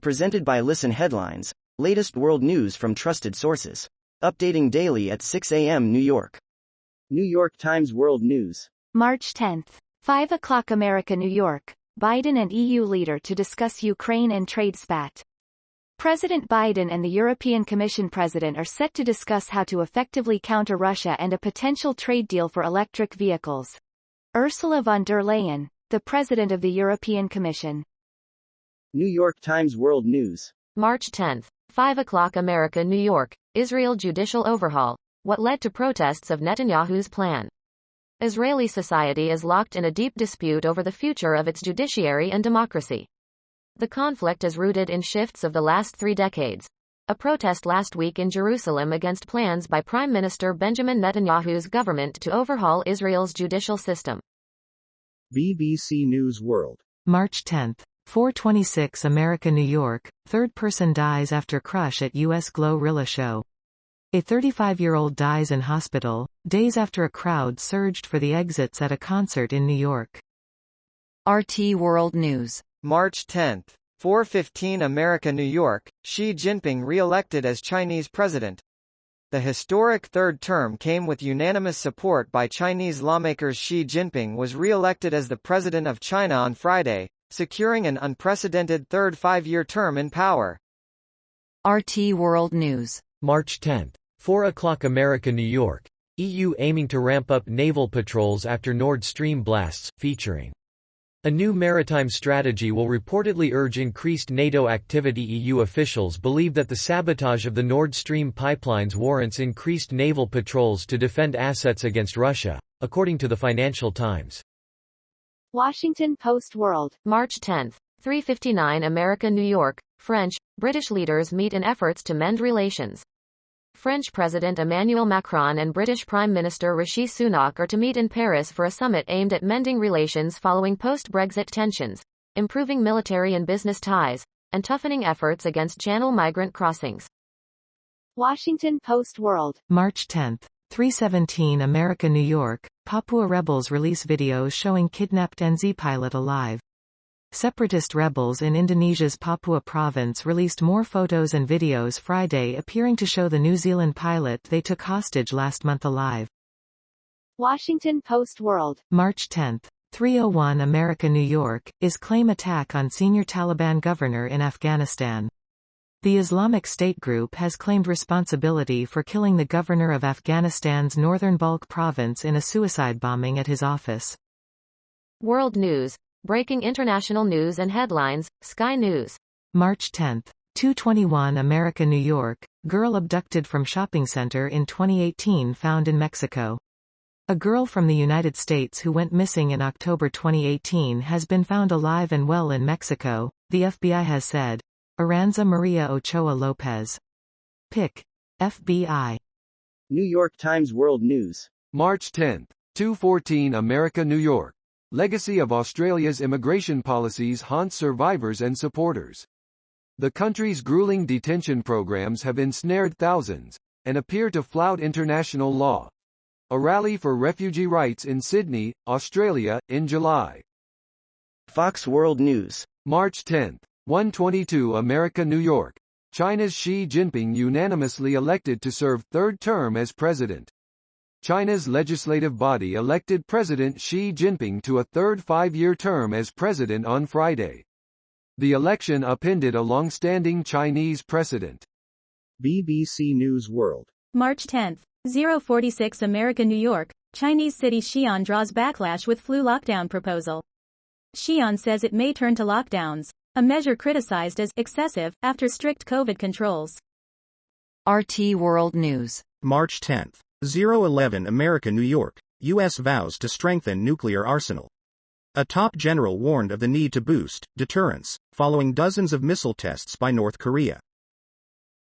Presented by Listen Headlines, latest world news from trusted sources. Updating daily at 6 a.m. New York. New York Times World News. March 10th. 5 o'clock America, New York. Biden and EU leader to discuss Ukraine and trade spat. President Biden and the European Commission president are set to discuss how to effectively counter Russia and a potential trade deal for electric vehicles. Ursula von der Leyen, the president of the European Commission. New York Times World News. March 10th. 5 o'clock America, New York. Israel judicial overhaul. What led to protests of Netanyahu's plan? Israeli society is locked in a deep dispute over the future of its judiciary and democracy. The conflict is rooted in shifts of the last 3 decades. A protest last week in Jerusalem against plans by Prime Minister Benjamin Netanyahu's government to overhaul Israel's judicial system. BBC News World. March 10th. 4:26 America, New York. Third person dies after crush at U.S. Glorilla show. A 35-year-old dies in hospital, days after a crowd surged for the exits at a concert in New York. RT World News. March 10th. 4:15 America, New York. Xi Jinping re-elected as Chinese president. The historic third term came with unanimous support by Chinese lawmakers. Xi Jinping was re-elected as the president of China on Friday, securing an unprecedented third 5-year term in power. RT World News. March 10th. 4 o'clock America, New York. EU aiming to ramp up naval patrols after Nord Stream blasts, featuring. A new maritime strategy will reportedly urge increased NATO activity. EU officials believe that the sabotage of the Nord Stream pipelines warrants increased naval patrols to defend assets against Russia, according to the Financial Times. Washington Post World. March 10th. 3:59 America, New York. French, British leaders meet in efforts to mend relations. French President Emmanuel Macron and British Prime Minister Rishi Sunak are to meet in Paris for a summit aimed at mending relations following post-Brexit tensions, improving military and business ties, and toughening efforts against Channel migrant crossings. Washington Post World. March 10th. 3:17 America, New York. Papua rebels release videos showing kidnapped NZ pilot alive. Separatist rebels in Indonesia's Papua province released more photos and videos Friday appearing to show the New Zealand pilot they took hostage last month alive. Washington Post World. March 10th. 3:01 America, New York. Is claim attack on senior Taliban governor in Afghanistan. The Islamic State group has claimed responsibility for killing the governor of Afghanistan's northern Balkh province in a suicide bombing at his office. World News. Breaking international news and headlines. Sky News. March 10th. 2:21 America, New York. Girl abducted from shopping center in 2018 found in Mexico. A girl from the United States who went missing in October 2018 has been found alive and well in Mexico, the FBI has said. Aranza Maria Ochoa Lopez. Pic. FBI. New York Times World News. March 10th. 2:14 America, New York. Legacy of Australia's immigration policies haunts survivors and supporters. The country's grueling detention programs have ensnared thousands, and appear to flout international law. A rally for refugee rights in Sydney, Australia, in July. Fox World News. March 10th. 1:22 America, New York. China's Xi Jinping unanimously elected to serve third term as president. China's legislative body elected President Xi Jinping to a third 5-year term as president on Friday. The election upended a long-standing Chinese precedent. BBC News World. March 10th. 0:46 America, New York. Chinese city Xi'an draws backlash with flu lockdown proposal. Xi'an says it may turn to lockdowns, a measure criticized as excessive after strict COVID controls. RT World News. March 10th. 0:11 America, New York. U.S. vows to strengthen nuclear arsenal. A top general warned of the need to boost deterrence following dozens of missile tests by North Korea.